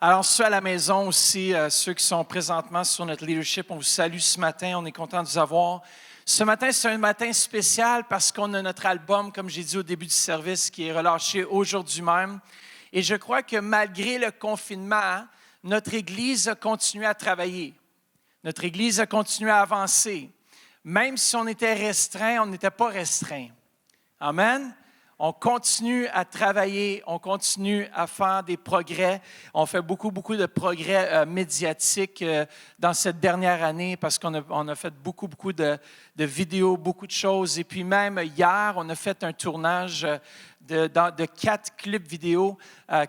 Alors, ceux à la maison aussi, ceux qui sont présentement sur notre leadership, on vous salue ce matin. On est content de vous avoir. Ce matin, c'est un matin spécial parce qu'on a notre album, comme j'ai dit au début du service, qui est relâché aujourd'hui même. Et je crois que malgré le confinement, notre Église a continué à travailler. Notre Église a continué à avancer. Même si on était restreint, on n'était pas restreint. Amen. On continue à travailler, on continue à faire des progrès. On fait beaucoup de progrès médiatiques dans cette dernière année parce qu'on a fait beaucoup de vidéos, beaucoup de choses. Et puis même hier, on a fait un tournage de 4 clips vidéo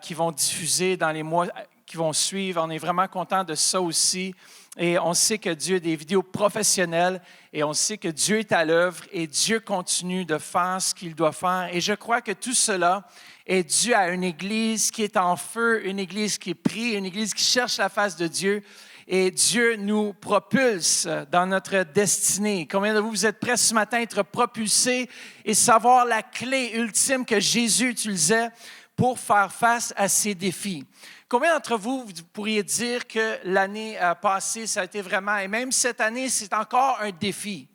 qui vont diffuser dans les mois qui vont suivre. On est vraiment content de ça aussi. Et on sait que Dieu a des vidéos professionnelles et on sait que Dieu est à l'œuvre et Dieu continue de faire ce qu'il doit faire. Et je crois que tout cela est dû à une Église qui est en feu, une Église qui prie, une Église qui cherche la face de Dieu. Et Dieu nous propulse dans notre destinée. Combien de vous êtes prêts ce matin à être propulsés et savoir la clé ultime que Jésus utilisait pour faire face à ces défis? Combien d'entre vous pourriez dire que l'année passée, ça a été vraiment, et même cette année, c'est encore un défi,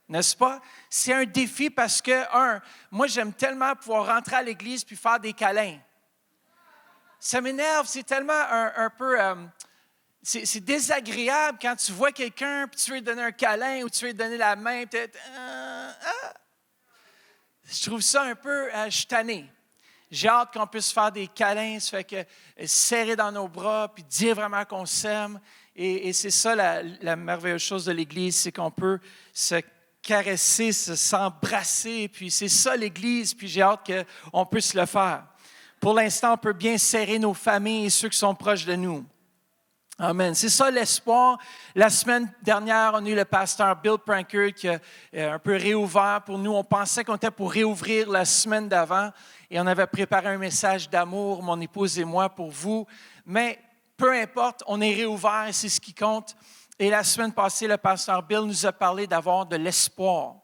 n'est-ce pas? C'est un défi parce que, moi j'aime tellement pouvoir rentrer à l'église puis faire des câlins. Ça m'énerve, c'est tellement un peu, c'est désagréable quand tu vois quelqu'un puis tu veux lui donner un câlin ou tu veux lui donner la main. Je trouve ça un peu, je suis tanné. J'ai hâte qu'on puisse faire des câlins, ça fait que serrer dans nos bras, puis dire vraiment qu'on s'aime. Et c'est ça la merveilleuse chose de l'Église, c'est qu'on peut se caresser, s'embrasser. Puis c'est ça l'Église, puis j'ai hâte qu'on puisse le faire. Pour l'instant, on peut bien serrer nos familles et ceux qui sont proches de nous. Amen. C'est ça l'espoir. La semaine dernière, on a eu le pasteur Bill Pranker qui a un peu réouvert pour nous. On pensait qu'on était pour réouvrir la semaine d'avant et on avait préparé un message d'amour, mon épouse et moi, pour vous. Mais peu importe, on est réouvert et c'est ce qui compte. Et la semaine passée, le pasteur Bill nous a parlé d'avoir de l'espoir.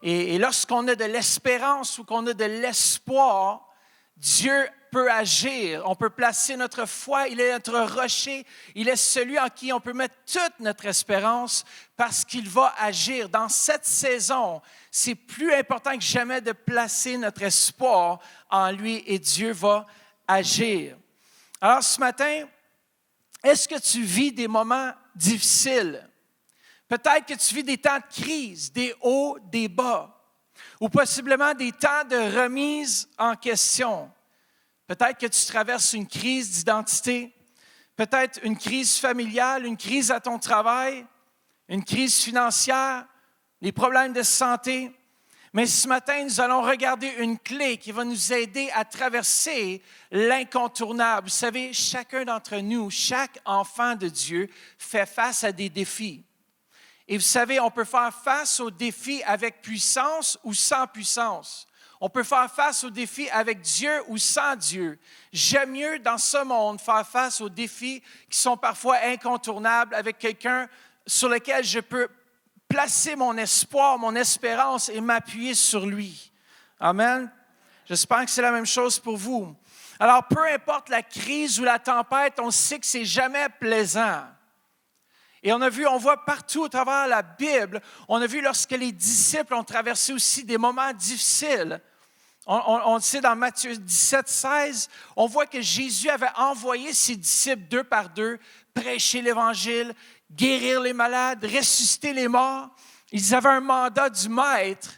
Et lorsqu'on a de l'espérance ou qu'on a de l'espoir, Dieu peut agir, on peut placer notre foi, il est notre rocher, il est celui en qui on peut mettre toute notre espérance parce qu'il va agir. Dans cette saison, c'est plus important que jamais de placer notre espoir en lui et Dieu va agir. Alors ce matin, est-ce que tu vis des moments difficiles? Peut-être que tu vis des temps de crise, des hauts, des bas, ou possiblement des temps de remise en question. Peut-être que tu traverses une crise d'identité, peut-être une crise familiale, une crise à ton travail, une crise financière, des problèmes de santé. Mais ce matin, nous allons regarder une clé qui va nous aider à traverser l'incontournable. Vous savez, chacun d'entre nous, chaque enfant de Dieu fait face à des défis. Et vous savez, on peut faire face aux défis avec puissance ou sans puissance. On peut faire face aux défis avec Dieu ou sans Dieu. J'aime mieux dans ce monde faire face aux défis qui sont parfois incontournables avec quelqu'un sur lequel je peux placer mon espoir, mon espérance et m'appuyer sur lui. Amen. J'espère que c'est la même chose pour vous. Alors, peu importe la crise ou la tempête, on sait que c'est jamais plaisant. Et on voit partout à travers la Bible, on a vu lorsque les disciples ont traversé aussi des moments difficiles. On le sait dans Matthieu 17, 16, on voit que Jésus avait envoyé ses disciples 2 par 2 prêcher l'Évangile, guérir les malades, ressusciter les morts. Ils avaient un mandat du Maître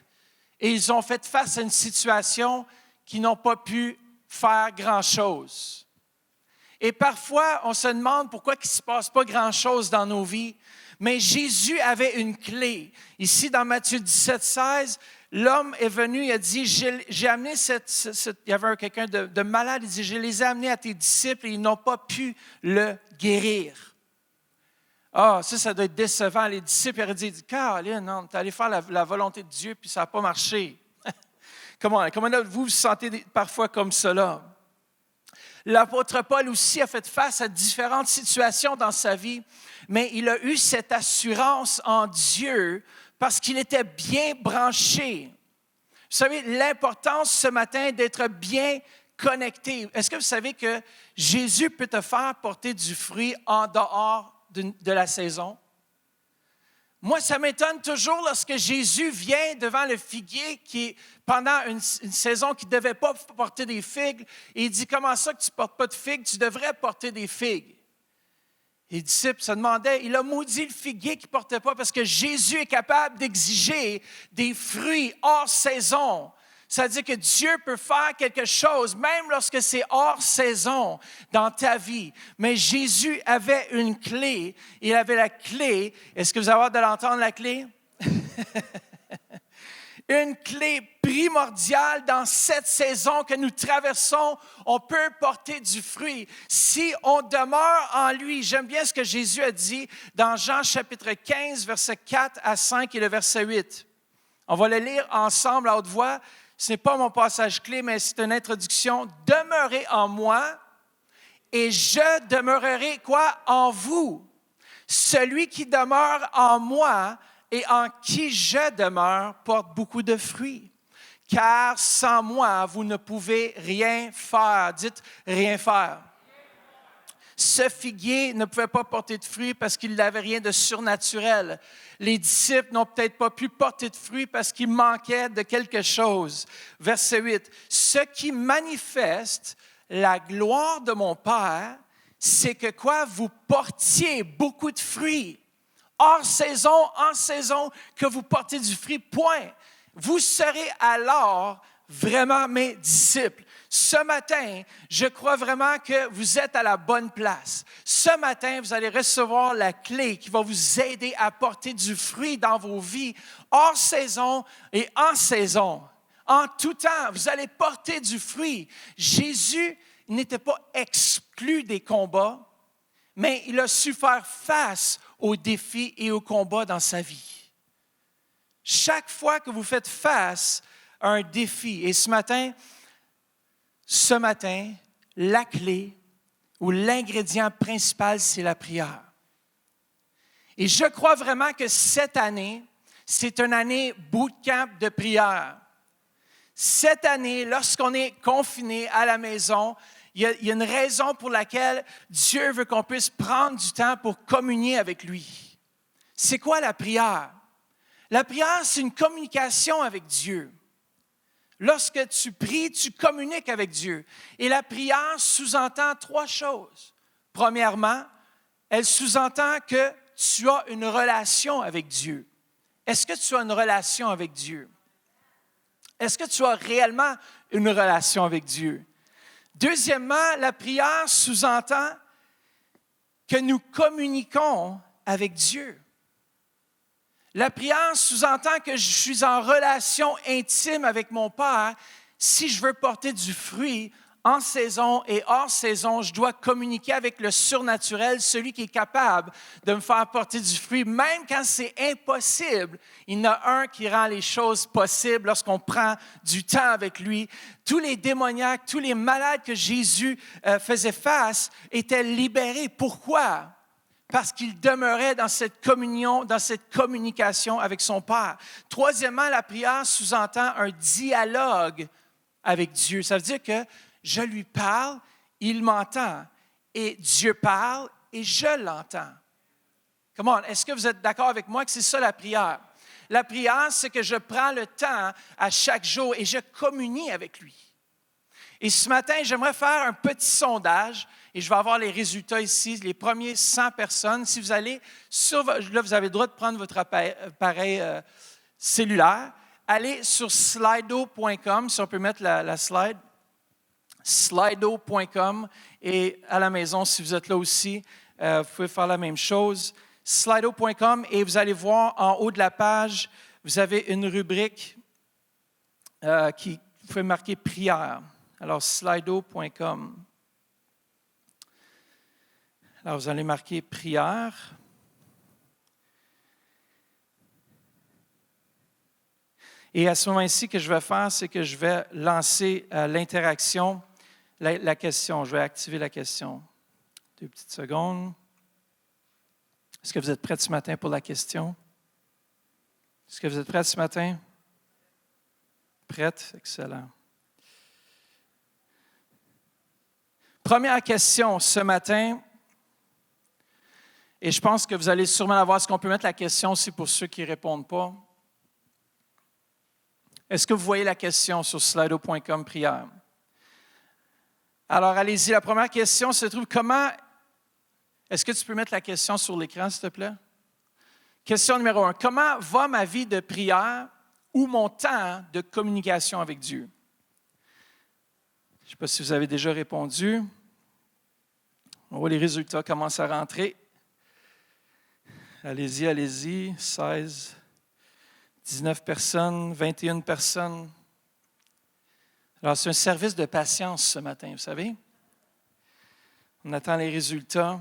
et ils ont fait face à une situation qu'ils n'ont pas pu faire grand-chose. Et parfois, on se demande pourquoi il ne se passe pas grand-chose dans nos vies. Mais Jésus avait une clé. Ici, dans Matthieu 17, 16, l'homme est venu, il a dit, j'ai amené il y avait quelqu'un de malade, il dit, je les ai amenés à tes disciples et ils n'ont pas pu le guérir. Ah, ça doit être décevant. Les disciples auraient dit, Caroline, non, tu es allé faire la volonté de Dieu puis ça n'a pas marché. Comment vous vous sentez parfois comme cela? L'apôtre Paul aussi a fait face à différentes situations dans sa vie, mais il a eu cette assurance en Dieu parce qu'il était bien branché. Vous savez, l'importance ce matin d'être bien connecté. Est-ce que vous savez que Jésus peut te faire porter du fruit en dehors de la saison? Moi, ça m'étonne toujours lorsque Jésus vient devant le figuier qui est pendant une saison qui ne devait pas porter des figues. Et il dit, comment ça que tu ne portes pas de figues? Tu devrais porter des figues. Et les disciples se demandaient, il a maudit le figuier qui ne portait pas parce que Jésus est capable d'exiger des fruits hors saison. C'est-à-dire que Dieu peut faire quelque chose, même lorsque c'est hors saison dans ta vie. Mais Jésus avait une clé. Il avait la clé. Est-ce que vous avez hâte de l'entendre, la clé? Une clé primordiale dans cette saison que nous traversons. On peut porter du fruit si on demeure en lui. J'aime bien ce que Jésus a dit dans Jean chapitre 15, versets 4 à 5 et le verset 8. On va le lire ensemble à haute voix. Ce n'est pas mon passage clé, mais c'est une introduction. « Demeurez en moi et je demeurerai quoi? En vous. Celui qui demeure en moi et en qui je demeure porte beaucoup de fruits. Car sans moi, vous ne pouvez rien faire. » Dites « rien faire. » Ce figuier ne pouvait pas porter de fruits parce qu'il n'avait rien de surnaturel. Les disciples n'ont peut-être pas pu porter de fruits parce qu'il manquait de quelque chose. Verset 8. « Ce qui manifeste la gloire de mon Père, c'est que quoi? Vous portiez beaucoup de fruits. Hors saison, en saison, que vous portez du fruit, point. Vous serez alors vraiment mes disciples. » Ce matin, je crois vraiment que vous êtes à la bonne place. Ce matin, vous allez recevoir la clé qui va vous aider à porter du fruit dans vos vies, hors saison et en saison. En tout temps, vous allez porter du fruit. Jésus n'était pas exclu des combats, mais il a su faire face aux défis et aux combats dans sa vie. Chaque fois que vous faites face à un défi, et ce matin, la clé ou l'ingrédient principal, c'est la prière. Et je crois vraiment que cette année, c'est une année bootcamp de prière. Cette année, lorsqu'on est confiné à la maison, il y a une raison pour laquelle Dieu veut qu'on puisse prendre du temps pour communier avec lui. C'est quoi la prière? La prière, c'est une communication avec Dieu. Lorsque tu pries, tu communiques avec Dieu. Et la prière sous-entend trois choses. Premièrement, elle sous-entend que tu as une relation avec Dieu. Est-ce que tu as une relation avec Dieu? Est-ce que tu as réellement une relation avec Dieu? Deuxièmement, la prière sous-entend que nous communiquons avec Dieu. La prière sous-entend que je suis en relation intime avec mon Père. Si je veux porter du fruit en saison et hors saison, je dois communiquer avec le surnaturel, celui qui est capable de me faire porter du fruit, même quand c'est impossible. Il y en a un qui rend les choses possibles lorsqu'on prend du temps avec lui. Tous les démoniaques, tous les malades que Jésus faisait face étaient libérés. Pourquoi? Parce qu'il demeurait dans cette communion, dans cette communication avec son Père. Troisièmement, la prière sous-entend un dialogue avec Dieu. Ça veut dire que je lui parle, il m'entend, et Dieu parle, et je l'entends. Come on, est-ce que vous êtes d'accord avec moi que c'est ça la prière? La prière, c'est que je prends le temps à chaque jour et je communie avec lui. Et ce matin, j'aimerais faire un petit sondage et je vais avoir les résultats ici, les premiers 100 personnes. Si vous allez là, vous avez le droit de prendre votre appareil cellulaire. Allez sur slido.com, si on peut mettre la slide. Slido.com et à la maison, si vous êtes là aussi, vous pouvez faire la même chose. Slido.com et vous allez voir en haut de la page, vous avez une rubrique qui vous pouvez marquer prière. Alors, slido.com. Alors, vous allez marquer prière. Et à ce moment-ci, ce que je vais faire, c'est que je vais lancer l'interaction, la question. Je vais activer la question. 2 petites secondes. Est-ce que vous êtes prêts ce matin pour la question? Est-ce que vous êtes prêts ce matin? Prête? Excellent. Première question ce matin, et je pense que vous allez sûrement la voir. Est-ce qu'on peut mettre la question aussi pour ceux qui ne répondent pas? Est-ce que vous voyez la question sur slido.com prière? Alors, allez-y. La première question se trouve comment... Est-ce que tu peux mettre la question sur l'écran, s'il te plaît? Question numéro 1. Comment va ma vie de prière ou mon temps de communication avec Dieu? Je ne sais pas si vous avez déjà répondu. On voit les résultats commencent à rentrer. Allez-y, allez-y. 16, 19 personnes, 21 personnes. Alors, c'est un service de patience ce matin, vous savez. On attend les résultats.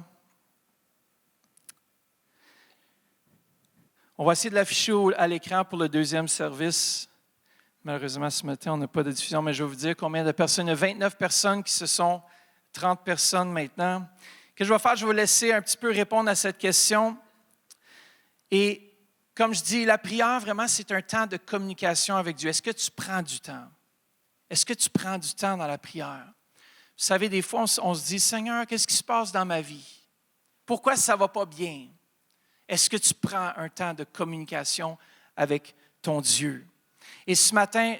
On va essayer de l'afficher à l'écran pour le deuxième service. Malheureusement, ce matin, on n'a pas de diffusion, mais je vais vous dire combien de personnes. Il y a 29 personnes qui se sont 30 personnes maintenant. Ce que je vais faire, je vais vous laisser un petit peu répondre à cette question. Et comme je dis, la prière, vraiment, c'est un temps de communication avec Dieu. Est-ce que tu prends du temps? Est-ce que tu prends du temps dans la prière? Vous savez, des fois, on se dit, Seigneur, qu'est-ce qui se passe dans ma vie? Pourquoi ça ne va pas bien? Est-ce que tu prends un temps de communication avec ton Dieu? Et ce matin,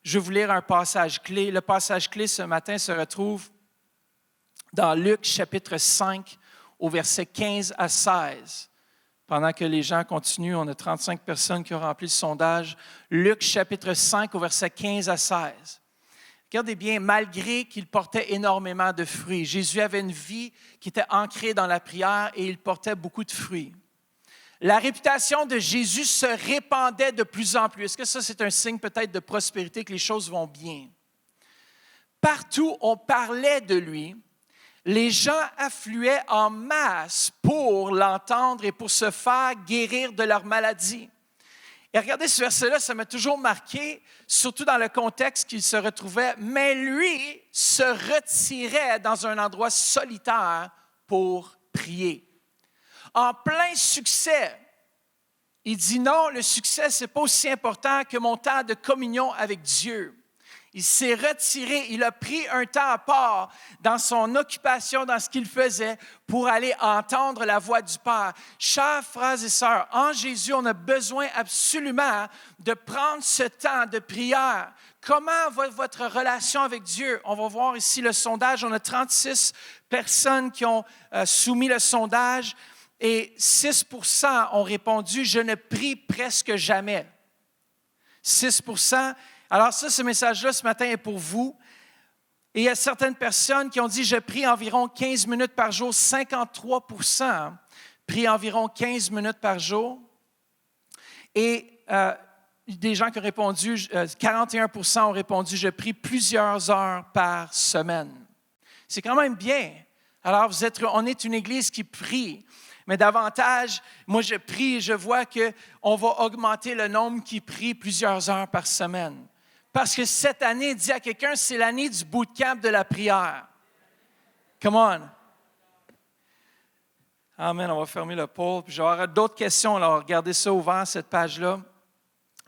je vais vous lire un passage clé. Le passage clé ce matin se retrouve dans Luc chapitre 5 au verset 15 à 16. Pendant que les gens continuent, on a 35 personnes qui ont rempli le sondage. Luc chapitre 5 au verset 15 à 16. Regardez bien, malgré qu'il portait énormément de fruits, Jésus avait une vie qui était ancrée dans la prière et il portait beaucoup de fruits. La réputation de Jésus se répandait de plus en plus. Est-ce que ça, c'est un signe peut-être de prospérité, que les choses vont bien? Partout, on parlait de lui. Les gens affluaient en masse pour l'entendre et pour se faire guérir de leur maladie. Et regardez ce verset-là, ça m'a toujours marqué, surtout dans le contexte qu'il se retrouvait. Mais lui se retirait dans un endroit solitaire pour prier. En plein succès, il dit non, le succès, ce n'est pas aussi important que mon temps de communion avec Dieu. Il s'est retiré, il a pris un temps à part dans son occupation, dans ce qu'il faisait, pour aller entendre la voix du Père. Chers frères et sœurs, en Jésus, on a besoin absolument de prendre ce temps de prière. Comment va votre relation avec Dieu? On va voir ici le sondage. On a 36 personnes qui ont soumis le sondage et 6% ont répondu « Je ne prie presque jamais ». 6%. Alors ça, ce message-là, ce matin, est pour vous. Et il y a certaines personnes qui ont dit « Je prie environ 15 minutes par jour ». 53% prient environ 15 minutes par jour. Et des gens qui ont répondu, 41% ont répondu « Je prie plusieurs heures par semaine ». C'est quand même bien. Alors, on est une église qui prie. Mais davantage, moi je prie et je vois qu'on va augmenter le nombre qui prie plusieurs heures par semaine. Parce que cette année, dis à quelqu'un, c'est l'année du bootcamp de la prière. Come on. Amen, on va fermer le poll. Puis j'aurai d'autres questions, alors regardez ça ouvert, cette page-là.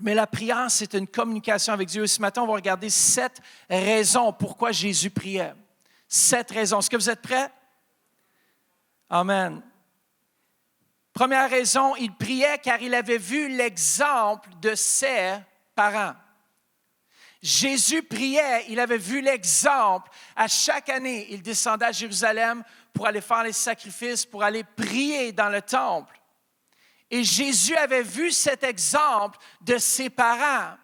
Mais la prière, c'est une communication avec Dieu. Ce matin, on va regarder 7 raisons pourquoi Jésus priait. 7 raisons. Est-ce que vous êtes prêts? Amen. Première raison, il priait car il avait vu l'exemple de ses parents. Jésus priait, il avait vu l'exemple. À chaque année, il descendait à Jérusalem pour aller faire les sacrifices, pour aller prier dans le temple. Et Jésus avait vu cet exemple de ses parents.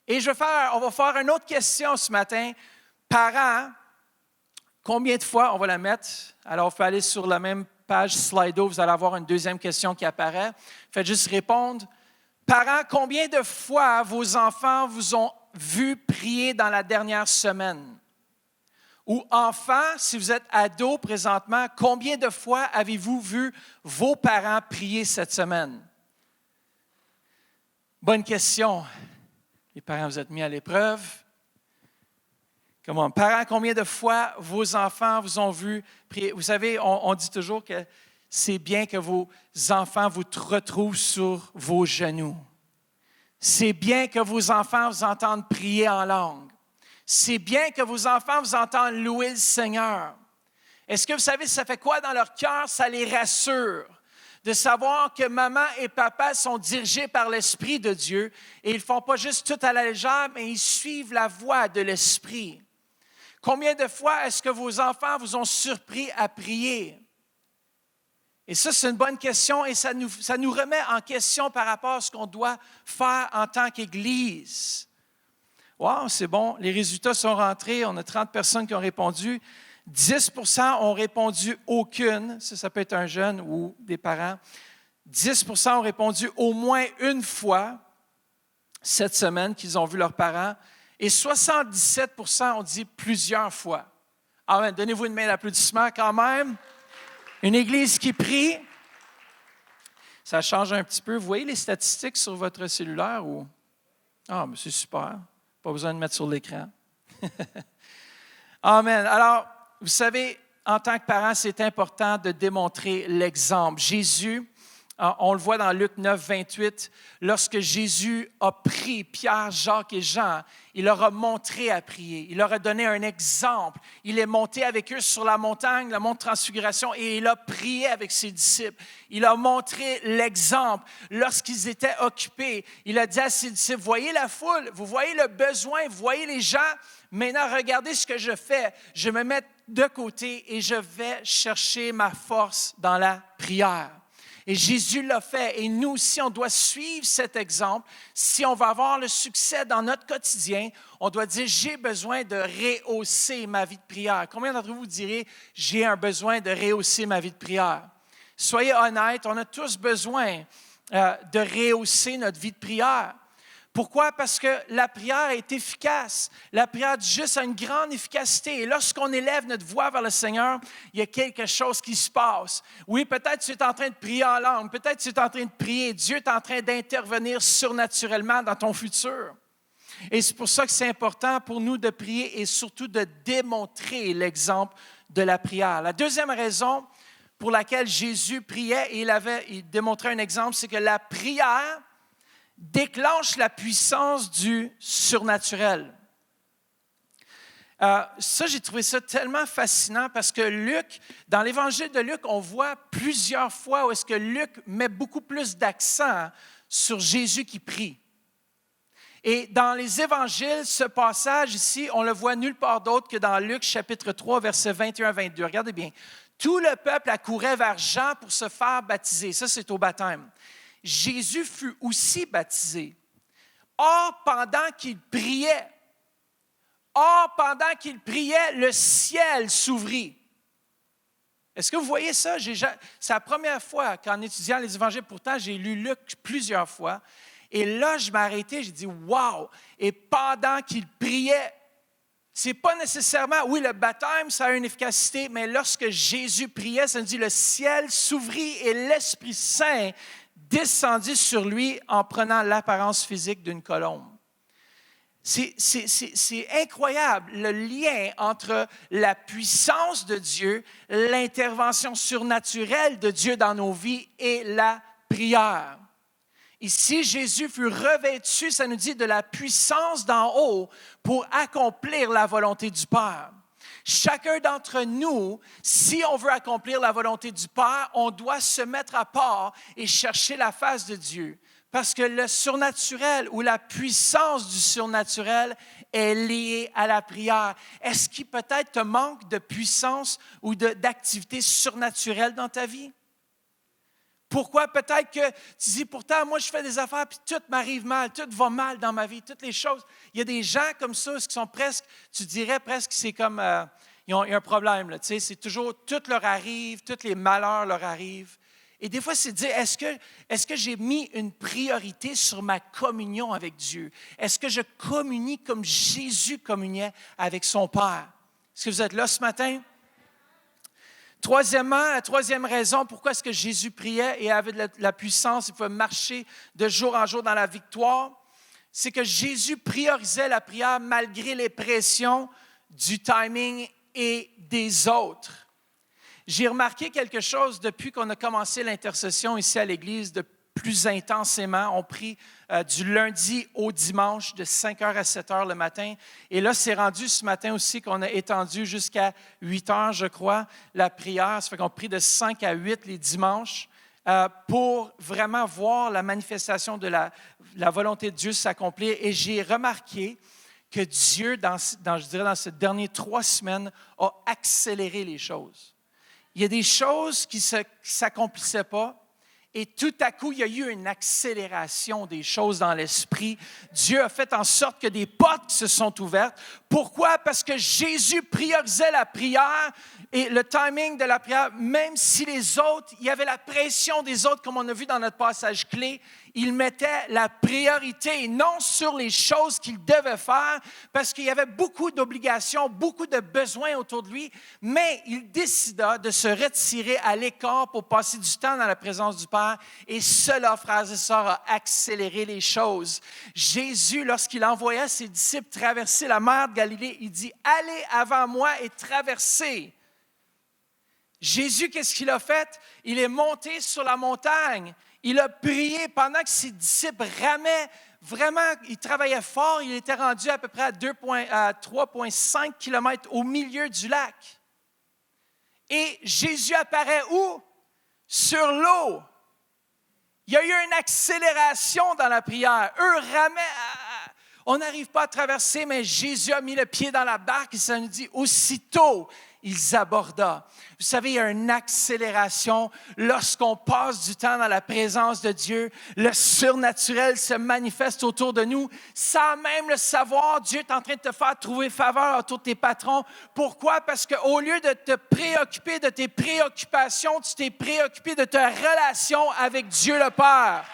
Et on va faire une autre question ce matin. Parents, combien de fois, on va la mettre, alors on peut aller sur la même page Slido, vous allez avoir une deuxième question qui apparaît. Faites juste répondre. Parents, combien de fois vos enfants vous ont vu prier dans la dernière semaine? Ou enfants, si vous êtes ado présentement, combien de fois avez-vous vu vos parents prier cette semaine? Bonne question. Les parents, vous êtes mis à l'épreuve. Comment? Parents, combien de fois vos enfants vous ont vu prier? Vous savez, on dit toujours que c'est bien que vos enfants vous retrouvent sur vos genoux. C'est bien que vos enfants vous entendent prier en langue. C'est bien que vos enfants vous entendent louer le Seigneur. Est-ce que vous savez, ça fait quoi dans leur cœur? Ça les rassure de savoir que maman et papa sont dirigés par l'Esprit de Dieu et ils ne font pas juste tout à la légère, mais ils suivent la voie de l'Esprit. Combien de fois est-ce que vos enfants vous ont surpris à prier? Et ça, c'est une bonne question et ça nous remet en question par rapport à ce qu'on doit faire en tant qu'Église. Wow, c'est bon, les résultats sont rentrés, on a 30 personnes qui ont répondu. 10% ont répondu aucune, ça peut être un jeune ou des parents. 10% ont répondu au moins une fois cette semaine qu'ils ont vu leurs parents. Et 77% ont dit plusieurs fois. Amen. Donnez-vous une main d'applaudissement quand même. Une église qui prie. Ça change un petit peu. Vous voyez les statistiques sur votre cellulaire? Ou... Ah, mais c'est super. Pas besoin de mettre sur l'écran. Amen. Alors, vous savez, en tant que parent, c'est important de démontrer l'exemple. Jésus, on le voit dans Luc 9, 28, lorsque Jésus a pris Pierre, Jacques et Jean, il leur a montré à prier. Il leur a donné un exemple. Il est monté avec eux sur la montagne, la montre Transfiguration, et il a prié avec ses disciples. Il a montré l'exemple. Lorsqu'ils étaient occupés, il a dit à ses disciples, voyez la foule, vous voyez le besoin, vous voyez les gens. Maintenant, regardez ce que je fais. Je me mets de côté et je vais chercher ma force dans la prière. Et Jésus l'a fait. Et nous aussi, on doit suivre cet exemple. Si on va avoir le succès dans notre quotidien, on doit dire, j'ai besoin de rehausser ma vie de prière. Combien d'entre vous direz, j'ai un besoin de rehausser ma vie de prière? Soyez honnêtes, on a tous besoin de rehausser notre vie de prière. Pourquoi? Parce que la prière est efficace. La prière du juste a une grande efficacité. Et lorsqu'on élève notre voix vers le Seigneur, il y a quelque chose qui se passe. Oui, peut-être tu es en train de prier en langue. Peut-être tu es en train de prier. Dieu est en train d'intervenir surnaturellement dans ton futur. Et c'est pour ça que c'est important pour nous de prier et surtout de démontrer l'exemple de la prière. La deuxième raison pour laquelle Jésus priait et il démontrait un exemple, c'est que la prière déclenche la puissance du surnaturel. Ça, j'ai trouvé ça tellement fascinant parce que Luc, dans l'Évangile de Luc, on voit plusieurs fois où est-ce que Luc met beaucoup plus d'accent sur Jésus qui prie. Et dans les Évangiles, ce passage ici, on le voit nulle part d'autre que dans Luc chapitre 3, versets 21-22. Regardez bien. Tout le peuple accourait vers Jean pour se faire baptiser. Ça, c'est au baptême. Jésus fut aussi baptisé. Or, pendant qu'il priait, le ciel s'ouvrit. Est-ce que vous voyez ça? C'est la première fois qu'en étudiant les évangiles, pourtant j'ai lu Luc plusieurs fois, et là je m'ai arrêté, j'ai dit « Wow! » Et pendant qu'il priait, c'est pas nécessairement, oui, le baptême, ça a une efficacité, mais lorsque Jésus priait, ça nous dit le ciel s'ouvrit et l'Esprit Saint descendit sur lui en prenant l'apparence physique d'une colombe. C'est incroyable le lien entre la puissance de Dieu, l'intervention surnaturelle de Dieu dans nos vies et la prière. Ici, Jésus fut revêtu, ça nous dit, de la puissance d'en haut pour accomplir la volonté du Père. Chacun d'entre nous, si on veut accomplir la volonté du Père, on doit se mettre à part et chercher la face de Dieu. Parce que le surnaturel ou la puissance du surnaturel est liée à la prière. Est-ce qu'il peut-être te manque de puissance ou d'activité surnaturelle dans ta vie? Pourquoi? Peut-être que tu dis, pourtant, moi, je fais des affaires, puis tout m'arrive mal, tout va mal dans ma vie, toutes les choses. Il y a des gens comme ça qui sont presque, tu dirais presque, c'est comme, ils ont un problème, là, tu sais, c'est toujours, tout leur arrive, tous les malheurs leur arrivent. Et des fois, c'est de dire, est-ce que j'ai mis une priorité sur ma communion avec Dieu? Est-ce que je communie comme Jésus communiait avec son Père? Est-ce que vous êtes là ce matin? Troisièmement, la troisième raison, pourquoi est-ce que Jésus priait et avait de la puissance, il pouvait marcher de jour en jour dans la victoire, c'est que Jésus priorisait la prière malgré les pressions du timing et des autres. J'ai remarqué quelque chose depuis qu'on a commencé l'intercession ici à l'Église plus intensément. On prie du lundi au dimanche de 5h à 7h le matin. Et là, c'est rendu ce matin aussi qu'on a étendu jusqu'à 8h, je crois, la prière. Ça fait qu'on prie de 5 à 8 les dimanches pour vraiment voir la manifestation de la volonté de Dieu s'accomplir. Et j'ai remarqué que Dieu, je dirais dans ces dernières 3 semaines, a accéléré les choses. Il y a des choses qui ne s'accomplissaient pas. Et tout à coup, il y a eu une accélération des choses dans l'esprit. Dieu a fait en sorte que des portes se sont ouvertes. Pourquoi? Parce que Jésus priorisait la prière et le timing de la prière, même si les autres, il y avait la pression des autres, comme on a vu dans notre passage clé, il mettait la priorité non sur les choses qu'il devait faire, parce qu'il y avait beaucoup d'obligations, beaucoup de besoins autour de lui, mais il décida de se retirer à l'écart pour passer du temps dans la présence du Père, et cela, frères et sœurs, a accéléré les choses. Jésus, lorsqu'il envoyait ses disciples traverser la mer de Galilée, il dit « Allez avant moi et traversez ». Jésus, qu'est-ce qu'il a fait? Il est monté sur la montagne. Il a prié pendant que ses disciples ramaient. Vraiment, il travaillait fort. Il était rendu à peu près à 3,5 km au milieu du lac. Et Jésus apparaît où? Sur l'eau. Il y a eu une accélération dans la prière. Eux ramaient. On n'arrive pas à traverser, mais Jésus a mis le pied dans la barque et ça nous dit aussitôt, ils aborda. Vous savez, il y a une accélération lorsqu'on passe du temps dans la présence de Dieu. Le surnaturel se manifeste autour de nous. Sans même le savoir, Dieu est en train de te faire trouver faveur autour de tes patrons. Pourquoi? Parce qu'au lieu de te préoccuper de tes préoccupations, tu t'es préoccupé de ta relation avec Dieu le Père.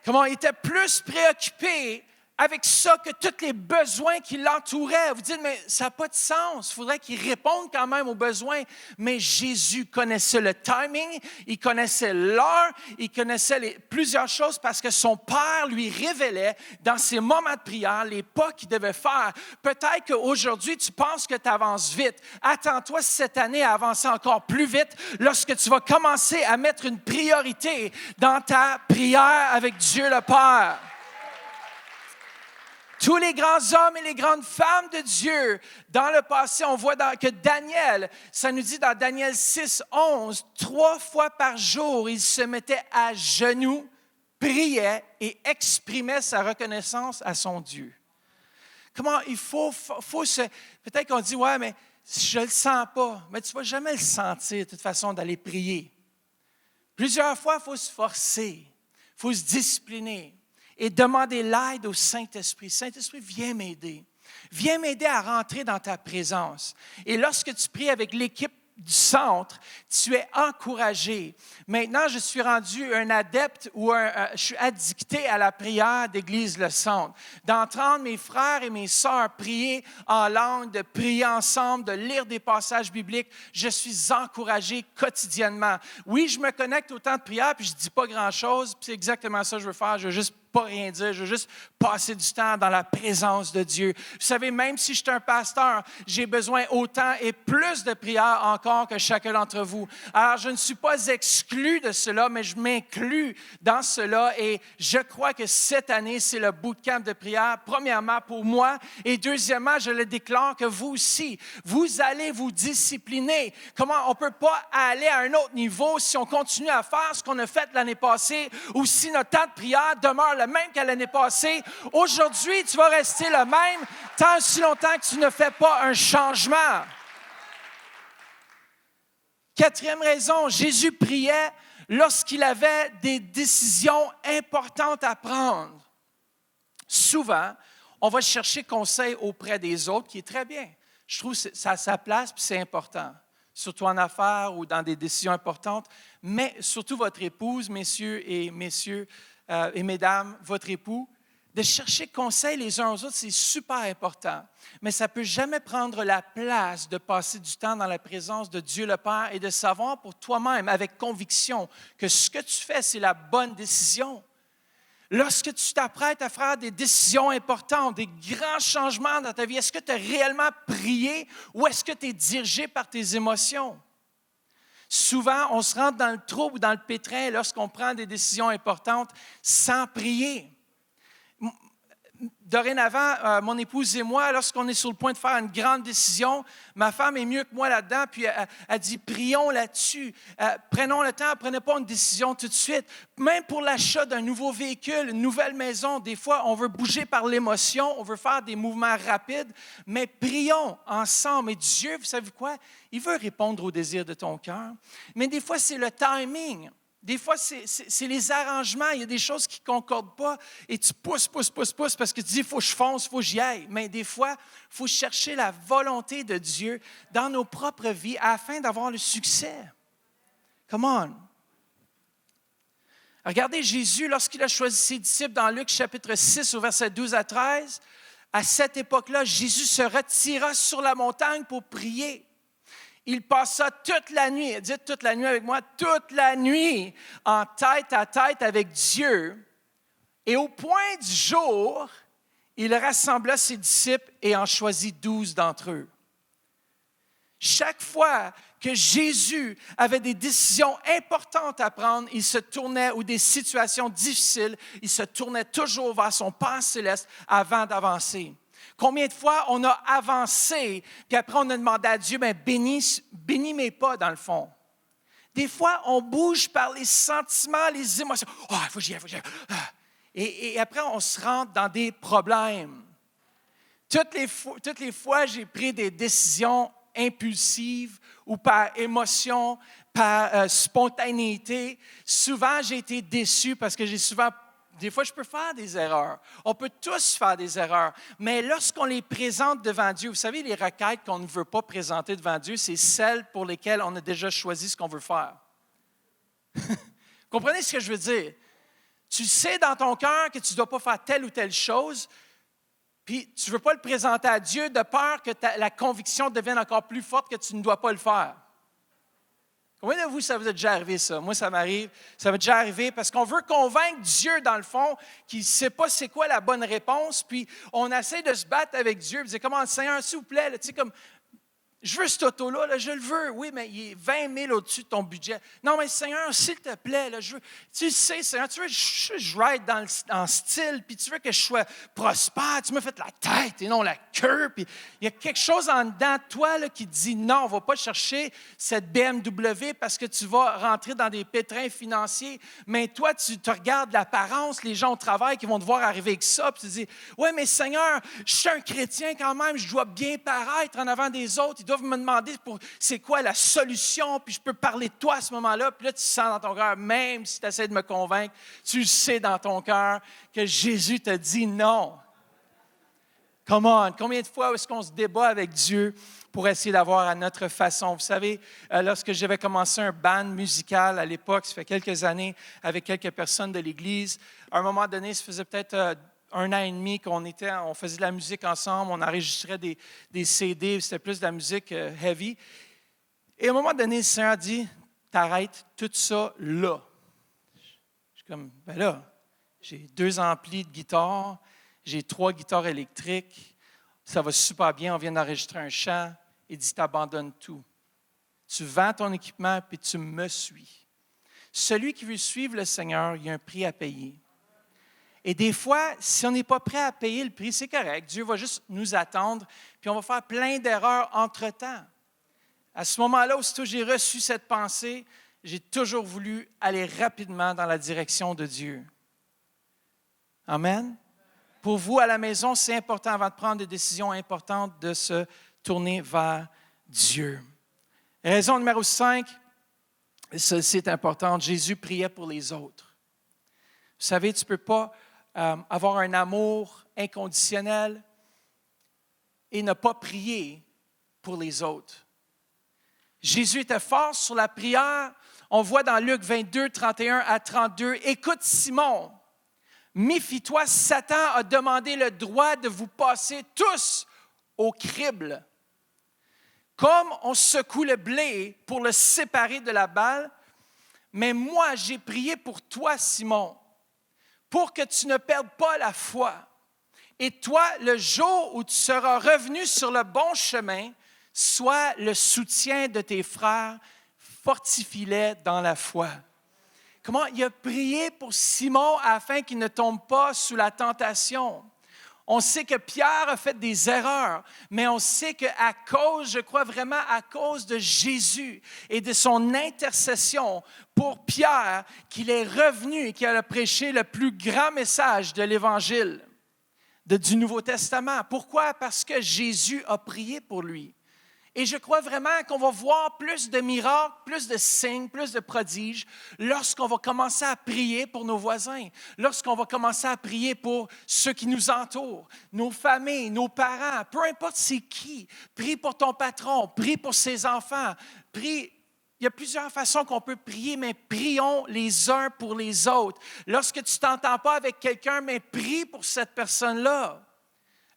Comment il était plus préoccupé avec ça que tous les besoins qui l'entouraient. Vous dites, mais ça n'a pas de sens. Il faudrait qu'il réponde quand même aux besoins. Mais Jésus connaissait le timing, il connaissait l'heure, il connaissait plusieurs choses parce que son Père lui révélait dans ses moments de prière les pas qu'il devait faire. Peut-être qu'aujourd'hui, tu penses que tu avances vite. Attends-toi cette année à avancer encore plus vite lorsque tu vas commencer à mettre une priorité dans ta prière avec Dieu le Père. Tous les grands hommes et les grandes femmes de Dieu, dans le passé, on voit que Daniel, ça nous dit dans Daniel 6, 11, 3 fois par jour, il se mettait à genoux, priait et exprimait sa reconnaissance à son Dieu. Comment il faut se... Peut-être qu'on dit, ouais, mais je ne le sens pas. Mais tu ne vas jamais le sentir, de toute façon, d'aller prier. Plusieurs fois, il faut se forcer, il faut se discipliner. Et demander l'aide au Saint-Esprit. Saint-Esprit, viens m'aider. Viens m'aider à rentrer dans ta présence. Et lorsque tu pries avec l'équipe du centre, tu es encouragé. Maintenant, je suis rendu un adepte ou je suis addicté à la prière d'Église le Centre. D'entendre mes frères et mes sœurs prier en langue, de prier ensemble, de lire des passages bibliques, je suis encouragé quotidiennement. Oui, je me connecte au temps de prière puis je ne dis pas grand-chose, puis c'est exactement ça que je veux faire. Je veux juste pas rien dire, je veux juste passer du temps dans la présence de Dieu. Vous savez, même si je suis un pasteur, j'ai besoin autant et plus de prière encore que chacun d'entre vous. Alors, je ne suis pas exclu de cela, mais je m'inclus dans cela et je crois que cette année, c'est le bootcamp de prière, premièrement pour moi et deuxièmement, je le déclare que vous aussi, vous allez vous discipliner. Comment on ne peut pas aller à un autre niveau si on continue à faire ce qu'on a fait l'année passée ou si notre temps de prière demeure le même qu'à l'année passée. Aujourd'hui, tu vas rester le même tant aussi longtemps que tu ne fais pas un changement. Quatrième raison, Jésus priait lorsqu'il avait des décisions importantes à prendre. Souvent, on va chercher conseil auprès des autres, qui est très bien. Je trouve que ça a sa place, puis c'est important, surtout en affaires ou dans des décisions importantes, mais surtout votre épouse, messieurs et mesdames, votre époux, de chercher conseil les uns aux autres, c'est super important. Mais ça ne peut jamais prendre la place de passer du temps dans la présence de Dieu le Père et de savoir pour toi-même, avec conviction, que ce que tu fais, c'est la bonne décision. Lorsque tu t'apprêtes à faire des décisions importantes, des grands changements dans ta vie, est-ce que tu as réellement prié ou est-ce que tu es dirigé par tes émotions? Souvent, on se rentre dans le trouble ou dans le pétrin lorsqu'on prend des décisions importantes sans prier. Dorénavant, mon épouse et moi, lorsqu'on est sur le point de faire une grande décision, ma femme est mieux que moi là-dedans, puis elle dit, prions là-dessus. Prenons le temps, prenez pas une décision tout de suite. Même pour l'achat d'un nouveau véhicule, une nouvelle maison, des fois, on veut bouger par l'émotion, on veut faire des mouvements rapides, mais prions ensemble. Et Dieu, vous savez quoi? Il veut répondre aux désirs de ton cœur, mais des fois, c'est le timing. Des fois, c'est les arrangements. Il y a des choses qui ne concordent pas et tu pousses parce que tu dis, il faut que je fonce, il faut que j'y aille. Mais des fois, il faut chercher la volonté de Dieu dans nos propres vies afin d'avoir le succès. Come on. Regardez Jésus, lorsqu'il a choisi ses disciples dans Luc chapitre 6 au verset 12 à 13, à cette époque-là, Jésus se retira sur la montagne pour prier. Il passa toute la nuit, dites toute la nuit avec moi, toute la nuit en tête à tête avec Dieu. Et au point du jour, il rassembla ses disciples et en choisit 12 d'entre eux. Chaque fois que Jésus avait des décisions importantes à prendre, il se tournait, ou des situations difficiles, il se tournait toujours vers son Père céleste avant d'avancer. Combien de fois on a avancé, puis après on a demandé à Dieu, bénis mes pas dans le fond. Des fois, on bouge par les sentiments, les émotions. Il faut que j'y aille. Et après, on se rentre dans des problèmes. Toutes les fois, j'ai pris des décisions impulsives ou par émotion, par spontanéité. Souvent, j'ai été déçu parce que des fois, je peux faire des erreurs. On peut tous faire des erreurs. Mais lorsqu'on les présente devant Dieu, vous savez, les requêtes qu'on ne veut pas présenter devant Dieu, c'est celles pour lesquelles on a déjà choisi ce qu'on veut faire. Comprenez ce que je veux dire? Tu sais dans ton cœur que tu ne dois pas faire telle ou telle chose, puis tu ne veux pas le présenter à Dieu de peur que la conviction devienne encore plus forte que tu ne dois pas le faire. Combien de vous, ça vous est déjà arrivé, ça? Moi, ça m'arrive. Ça m'est déjà arrivé parce qu'on veut convaincre Dieu, dans le fond, qu'il ne sait pas c'est quoi la bonne réponse, puis on essaie de se battre avec Dieu, puis dire, comment, Seigneur, s'il vous plaît, tu sais, comme, je veux cet auto-là, là, je le veux. Oui, mais il est 20 000 au-dessus de ton budget. Non, mais Seigneur, s'il te plaît, là, je veux. Tu sais, Seigneur, tu veux que je ride en style, puis tu veux que je sois prospère. Tu m'as fait la tête et non la queue. Puis il y a quelque chose en dedans de toi là, qui te dit non, on ne va pas chercher cette BMW parce que tu vas rentrer dans des pétrins financiers. Mais toi, tu te regardes l'apparence, les gens au travail qui vont te voir arriver avec ça, puis tu te dis, oui, mais Seigneur, je suis un chrétien quand même, je dois bien paraître en avant des autres. Ils doivent me demander c'est quoi la solution, puis je peux parler de toi à ce moment-là. Puis là, tu sens dans ton cœur, même si tu essaies de me convaincre, tu sais dans ton cœur que Jésus te dit non. Come on, combien de fois est-ce qu'on se débat avec Dieu pour essayer d'avoir à notre façon? Vous savez, lorsque j'avais commencé un band musical à l'époque, ça fait quelques années, avec quelques personnes de l'Église, à un moment donné, ça faisait peut-être 1 an et demi on faisait de la musique ensemble, on enregistrait des CD, c'était plus de la musique heavy. Et à un moment donné, le Seigneur dit, t'arrêtes tout ça là. Je suis comme, ben là, j'ai 2 amplis de guitare, j'ai 3 guitares électriques, ça va super bien, on vient d'enregistrer un chant. Il dit, t'abandonnes tout. Tu vends ton équipement, puis tu me suis. Celui qui veut suivre le Seigneur, il y a un prix à payer. Et des fois, si on n'est pas prêt à payer le prix, c'est correct. Dieu va juste nous attendre, puis on va faire plein d'erreurs entre-temps. À ce moment-là, aussitôt que j'ai reçu cette pensée, j'ai toujours voulu aller rapidement dans la direction de Dieu. Amen. Pour vous, à la maison, c'est important, avant de prendre des décisions importantes, de se tourner vers Dieu. Raison numéro 5, celle-ci est importante, Jésus priait pour les autres. Vous savez, tu ne peux pas avoir un amour inconditionnel et ne pas prier pour les autres. Jésus était fort sur la prière. On voit dans Luc 22, 31 à 32, « Écoute Simon, méfie-toi, Satan a demandé le droit de vous passer tous au crible. Comme on secoue le blé pour le séparer de la balle, mais moi j'ai prié pour toi, Simon, pour que tu ne perdes pas la foi. Et toi, le jour où tu seras revenu sur le bon chemin, sois le soutien de tes frères fortifie-les dans la foi. Comment il a prié pour Simon afin qu'il ne tombe pas sous la tentation. On sait que Pierre a fait des erreurs, mais on sait qu'à cause, je crois vraiment à cause de Jésus et de son intercession pour Pierre, qu'il est revenu et qu'il a prêché le plus grand message de l'Évangile du Nouveau Testament. Pourquoi? Parce que Jésus a prié pour lui. Et je crois vraiment qu'on va voir plus de miracles, plus de signes, plus de prodiges lorsqu'on va commencer à prier pour nos voisins, lorsqu'on va commencer à prier pour ceux qui nous entourent, nos familles, nos parents, peu importe c'est qui. Prie pour ton patron, prie pour ses enfants, prie. Il y a plusieurs façons qu'on peut prier, mais prions les uns pour les autres. Lorsque tu ne t'entends pas avec quelqu'un, mais prie pour cette personne-là.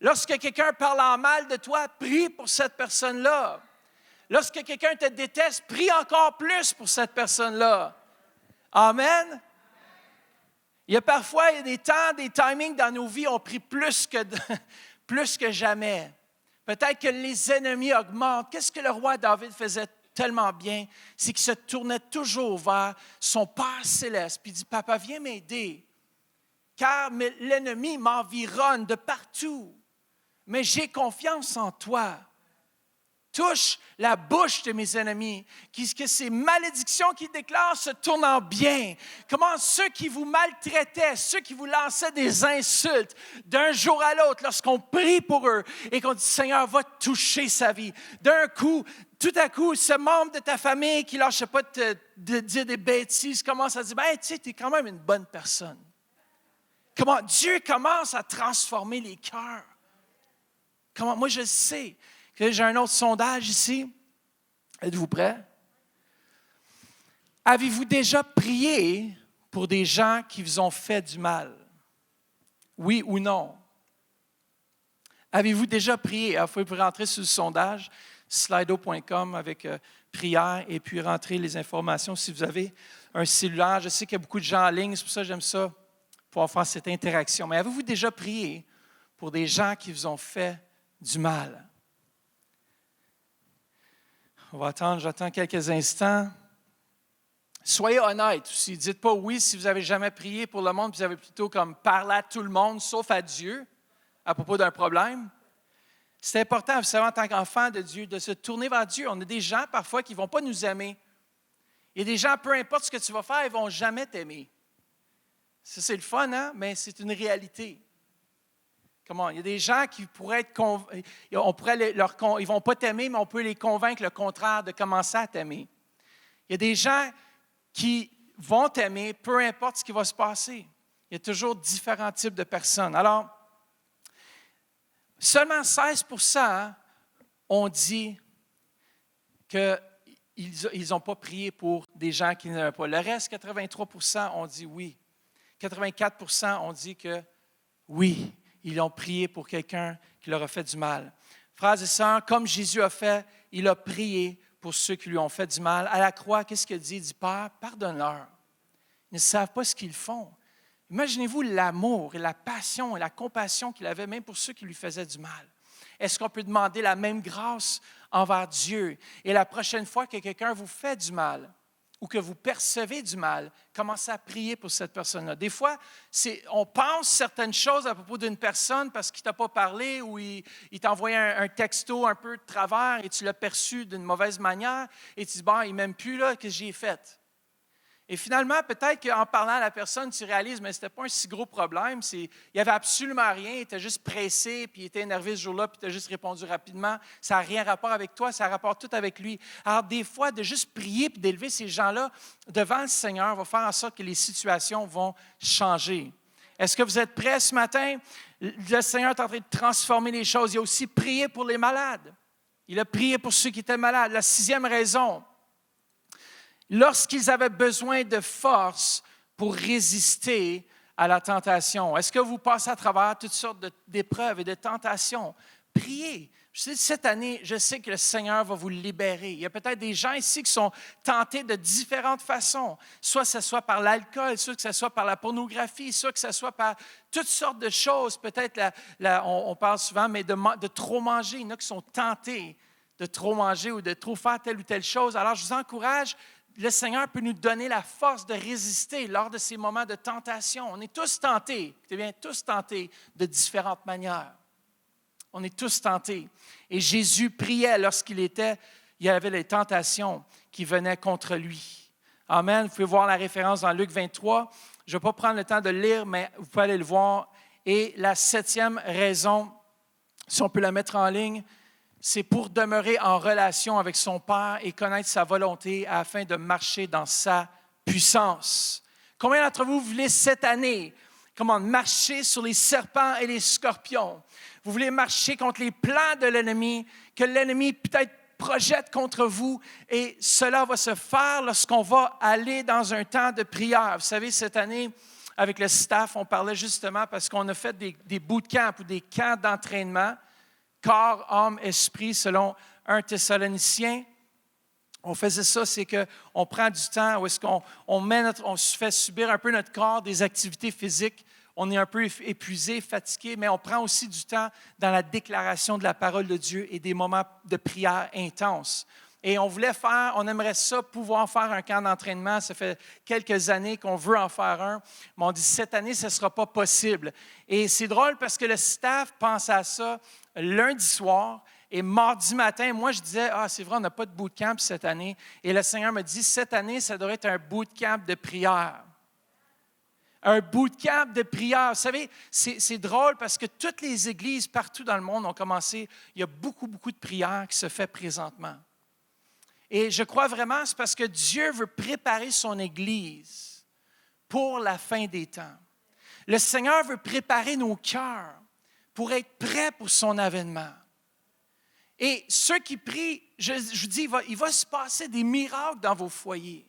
Lorsque quelqu'un parle en mal de toi, prie pour cette personne-là. Lorsque quelqu'un te déteste, prie encore plus pour cette personne-là. Amen. Il y a parfois des temps, des timings dans nos vies, on prie plus que jamais. Peut-être que les ennemis augmentent. Qu'est-ce que le roi David faisait tellement bien? C'est qu'il se tournait toujours vers son Père céleste, puis il dit, « Papa, viens m'aider, car l'ennemi m'environne de partout. Mais j'ai confiance en toi. Touche la bouche de mes ennemis, que ces malédictions qu'ils déclarent se tournent en bien. Comment ceux qui vous maltraitaient, ceux qui vous lançaient des insultes d'un jour à l'autre, lorsqu'on prie pour eux et qu'on dit, Seigneur, va toucher sa vie. D'un coup, tout à coup, ce membre de ta famille qui ne lâche pas de dire des bêtises commence à dire, ben, tu sais, tu es quand même une bonne personne. Comment Dieu commence à transformer les cœurs. Moi, je sais que j'ai un autre sondage ici. Êtes-vous prêts? Avez-vous déjà prié pour des gens qui vous ont fait du mal? Oui ou non? Avez-vous déjà prié? Alors, vous pouvez rentrer sur le sondage, slido.com avec prière et puis rentrer les informations si vous avez un cellulaire. Je sais qu'il y a beaucoup de gens en ligne, c'est pour ça que j'aime ça, pour faire cette interaction. Mais avez-vous déjà prié pour des gens qui vous ont fait du mal? On va attendre, j'attends quelques instants. Soyez honnête aussi. Dites pas oui si vous n'avez jamais prié pour le monde, puis vous avez plutôt comme parlé à tout le monde, sauf à Dieu, à propos d'un problème. C'est important, vous savez, en tant qu'enfant de Dieu, de se tourner vers Dieu. On a des gens parfois qui ne vont pas nous aimer. Il y a des gens, peu importe ce que tu vas faire, ils ne vont jamais t'aimer. Ça, c'est le fun, hein? Mais c'est une réalité. Comment? Il y a des gens qui pourraient être ils ne vont pas t'aimer, mais on peut les convaincre le contraire de commencer à t'aimer. Il y a des gens qui vont t'aimer, peu importe ce qui va se passer. Il y a toujours différents types de personnes. Alors, seulement 16% ont dit qu'ils n'ont pas prié pour des gens qui n'avaient pas. Le reste, 83% ont dit oui. 84% ont dit que oui. Ils ont prié pour quelqu'un qui leur a fait du mal. Frères et sœurs, comme Jésus a fait, il a prié pour ceux qui lui ont fait du mal. À la croix, qu'est-ce qu'il dit? Il dit, Père, pardonne-leur. Ils ne savent pas ce qu'ils font. Imaginez-vous l'amour et la passion et la compassion qu'il avait même pour ceux qui lui faisaient du mal. Est-ce qu'on peut demander la même grâce envers Dieu? Et la prochaine fois que quelqu'un vous fait du mal, ou que vous percevez du mal, commencez à prier pour cette personne-là. Des fois, on pense certaines choses à propos d'une personne parce qu'il ne t'a pas parlé ou il t'a envoyé un texto un peu de travers et tu l'as perçu d'une mauvaise manière et tu dis, bon, il ne m'aime plus, là, qu'est-ce que j'ai fait? Et finalement, peut-être qu'en parlant à la personne, tu réalises, mais ce n'était pas un si gros problème. Il n'y avait absolument rien. Il était juste pressé, puis il était énervé ce jour-là, puis tu as juste répondu rapidement. Ça n'a rien à rapport avec toi, ça a rapport tout avec lui. Alors, des fois, de juste prier puis d'élever ces gens-là devant le Seigneur va faire en sorte que les situations vont changer. Est-ce que vous êtes prêts ce matin? Le Seigneur est en train de transformer les choses. Il a aussi prié pour les malades. Il a prié pour ceux qui étaient malades. La 6e raison, lorsqu'ils avaient besoin de force pour résister à la tentation. Est-ce que vous passez à travers toutes sortes d'épreuves et de tentations? Priez. Cette année, je sais que le Seigneur va vous libérer. Il y a peut-être des gens ici qui sont tentés de différentes façons. Soit que ce soit par l'alcool, soit que ce soit par la pornographie, soit que ce soit par toutes sortes de choses. Peut-être, on parle souvent, mais de trop manger. Il y en a qui sont tentés de trop manger ou de trop faire telle ou telle chose. Alors, je vous encourage, le Seigneur peut nous donner la force de résister lors de ces moments de tentation. On est tous tentés, écoutez bien, tous tentés de différentes manières. On est tous tentés. Et Jésus priait lorsqu'il y avait les tentations qui venaient contre lui. Amen. Vous pouvez voir la référence dans Luc 23. Je ne vais pas prendre le temps de le lire, mais vous pouvez aller le voir. Et la 7e raison, si on peut la mettre en ligne, c'est pour demeurer en relation avec son Père et connaître sa volonté afin de marcher dans sa puissance. Combien d'entre vous voulez cette année marcher sur les serpents et les scorpions? Vous voulez marcher contre les plans de l'ennemi, que l'ennemi peut-être projette contre vous, et cela va se faire lorsqu'on va aller dans un temps de prière. Vous savez, cette année, avec le staff, on parlait justement parce qu'on a fait des bootcamps ou des camps d'entraînement, corps, âme, esprit, selon 1 Thessaloniciens. On faisait ça, c'est qu'on prend du temps où est-ce on se fait subir un peu notre corps des activités physiques. On est un peu épuisé, fatigué, mais on prend aussi du temps dans la déclaration de la parole de Dieu et des moments de prière intenses. Et on aimerait ça, pouvoir faire un camp d'entraînement. Ça fait quelques années qu'on veut en faire un, mais on dit cette année, ce ne sera pas possible. Et c'est drôle parce que le staff pense à ça lundi soir. Et mardi matin, moi, je disais, c'est vrai, on n'a pas de bootcamp cette année. Et le Seigneur me dit, cette année, ça devrait être un bootcamp de prière. Un bootcamp de prière. Vous savez, c'est drôle parce que toutes les églises partout dans le monde ont commencé. Il y a beaucoup, beaucoup de prières qui se font présentement. Et je crois vraiment, c'est parce que Dieu veut préparer son Église pour la fin des temps. Le Seigneur veut préparer nos cœurs pour être prêts pour son avènement. Et ceux qui prient, je vous dis, il va se passer des miracles dans vos foyers.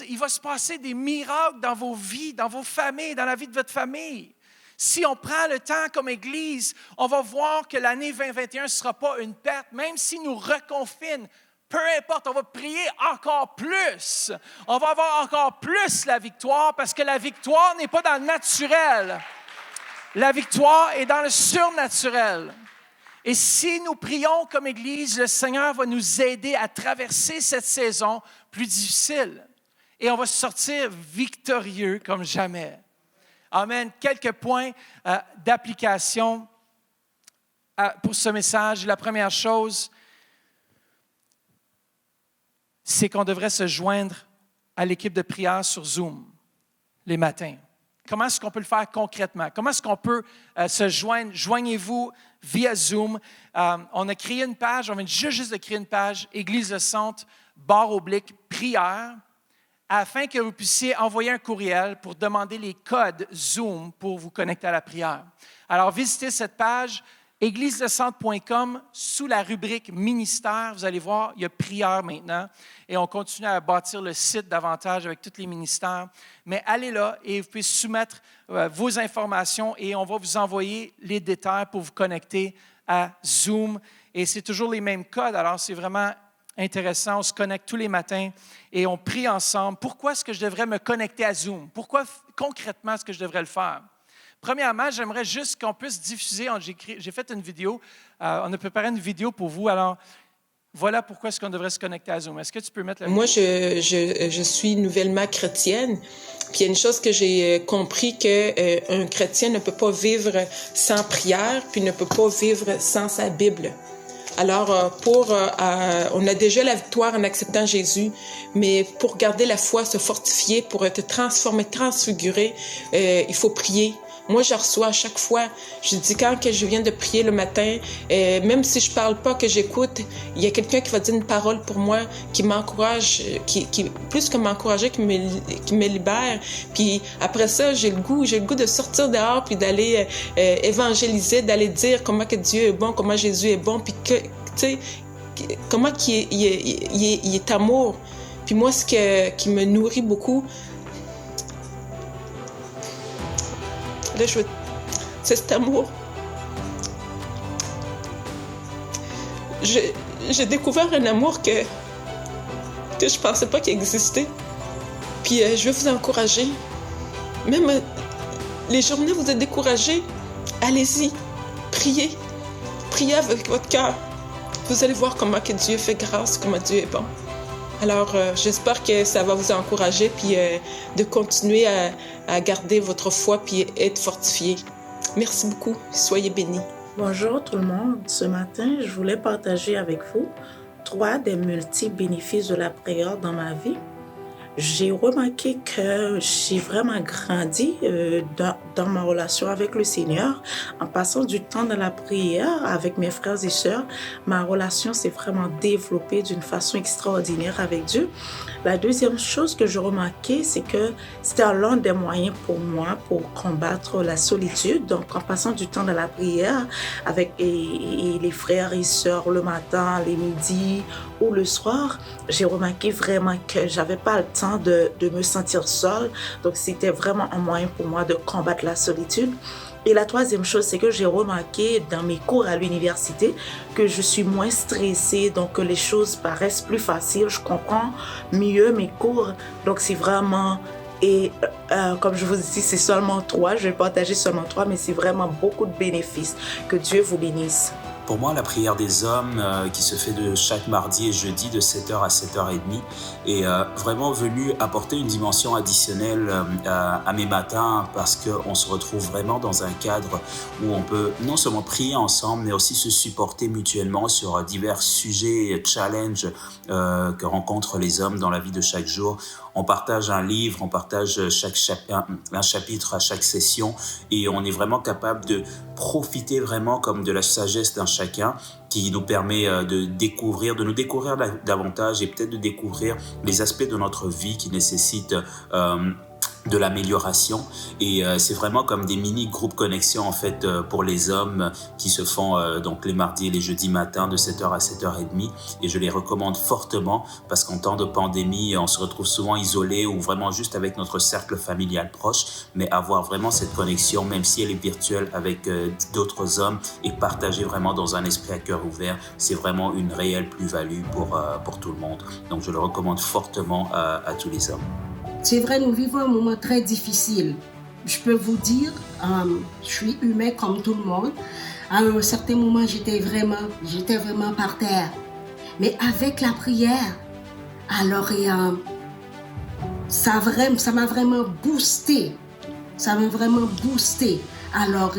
Il va se passer des miracles dans vos vies, dans vos familles, dans la vie de votre famille. Si on prend le temps comme Église, on va voir que l'année 2021 ne sera pas une perte, même s'il nous reconfine. Peu importe, on va prier encore plus. On va avoir encore plus la victoire parce que la victoire n'est pas dans le naturel. La victoire est dans le surnaturel. Et si nous prions comme Église, le Seigneur va nous aider à traverser cette saison plus difficile. Et on va sortir victorieux comme jamais. Amen. Quelques points d'application pour ce message. La première chose, c'est qu'on devrait se joindre à l'équipe de prière sur Zoom les matins. Comment est-ce qu'on peut le faire concrètement? Comment est-ce qu'on peut se joindre? Joignez-vous via Zoom. On a créé une page, on vient juste de créer une page, Église de Centre, /prière, afin que vous puissiez envoyer un courriel pour demander les codes Zoom pour vous connecter à la prière. Alors, visitez cette page, églisedecentre.com, sous la rubrique ministère. Vous allez voir, il y a prière maintenant. Et on continue à bâtir le site davantage avec tous les ministères. Mais allez là et vous pouvez soumettre vos informations et on va vous envoyer les détails pour vous connecter à Zoom. Et c'est toujours les mêmes codes, alors c'est vraiment intéressant. On se connecte tous les matins et on prie ensemble. Pourquoi est-ce que je devrais me connecter à Zoom? Pourquoi concrètement est-ce que je devrais le faire? Premièrement, j'aimerais juste qu'on puisse diffuser. J'ai fait une vidéo. On a préparé une vidéo pour vous. Alors, voilà pourquoi est-ce qu'on devrait se connecter à Zoom. Est-ce que tu peux mettre la vidéo? Moi, je suis nouvellement chrétienne. Puis il y a une chose que j'ai compris, qu'un chrétien ne peut pas vivre sans prière, puis ne peut pas vivre sans sa Bible. Alors, on a déjà la victoire en acceptant Jésus, mais pour garder la foi, se fortifier, pour être transformé, transfiguré, il faut prier. Moi, je reçois à chaque fois. Je dis quand que je viens de prier le matin, même si je parle pas, que j'écoute, il y a quelqu'un qui va dire une parole pour moi, qui m'encourage, qui plus que m'encourager, qui me libère. Puis après ça, j'ai le goût de sortir dehors puis d'aller évangéliser, d'aller dire comment que Dieu est bon, comment Jésus est bon, puis que tu sais comment il est amour. Puis moi, qui me nourrit beaucoup. Là, c'est cet amour. J'ai découvert un amour que je pensais pas qu'il existait. Puis je vais vous encourager. Même les journées où vous êtes découragés, allez-y, priez. Priez avec votre cœur. vous allez voir comment que Dieu fait grâce, comment Dieu est bon. Alors, j'espère que ça va vous encourager puis de continuer à garder votre foi puis être fortifié. Merci beaucoup. Soyez bénis. Bonjour tout le monde. Ce matin, je voulais partager avec vous 3 des multiples bénéfices de la prière dans ma vie. J'ai remarqué que j'ai vraiment grandi dans ma relation avec le Seigneur. En passant du temps dans la prière avec mes frères et sœurs, ma relation s'est vraiment développée d'une façon extraordinaire avec Dieu. La deuxième chose que je remarquais, c'est que c'était l'un des moyens pour moi pour combattre la solitude. Donc, en passant du temps dans la prière avec et les frères et sœurs le matin, les midis ou le soir, j'ai remarqué vraiment que j'avais pas le temps de me sentir seule. Donc, c'était vraiment un moyen pour moi de combattre la solitude. Et la troisième chose, c'est que j'ai remarqué dans mes cours à l'université que je suis moins stressée, donc que les choses paraissent plus faciles. Je comprends mieux mes cours. Donc, c'est vraiment... Et comme je vous dis, c'est seulement 3. Je vais partager seulement 3, mais c'est vraiment beaucoup de bénéfices. Que Dieu vous bénisse. Pour moi, la prière des hommes qui se fait de chaque mardi et jeudi de 7h à 7h30 est vraiment venue apporter une dimension additionnelle à mes matins parce qu'on se retrouve vraiment dans un cadre où on peut non seulement prier ensemble, mais aussi se supporter mutuellement sur divers sujets et challenges que rencontrent les hommes dans la vie de chaque jour. On partage un livre, on partage un chapitre à chaque session et on est vraiment capable de profiter vraiment comme de la sagesse d'un chacun qui nous permet de nous découvrir davantage et peut-être de découvrir les aspects de notre vie qui nécessitent de l'amélioration et c'est vraiment comme des mini groupes connexion en fait pour les hommes qui se font donc les mardis et les jeudis matins de 7h à 7h30 et je les recommande fortement parce qu'en temps de pandémie on se retrouve souvent isolé ou vraiment juste avec notre cercle familial proche, mais avoir vraiment cette connexion même si elle est virtuelle avec d'autres hommes et partager vraiment dans un esprit à cœur ouvert, c'est vraiment une réelle plus-value pour tout le monde. Donc je le recommande fortement à tous les hommes. C'est vrai, nous vivons un moment très difficile. Je peux vous dire, je suis humain comme tout le monde. À un certain moment, j'étais vraiment par terre. Mais avec la prière, alors ça m'a vraiment boosté. Ça m'a vraiment boosté. Alors,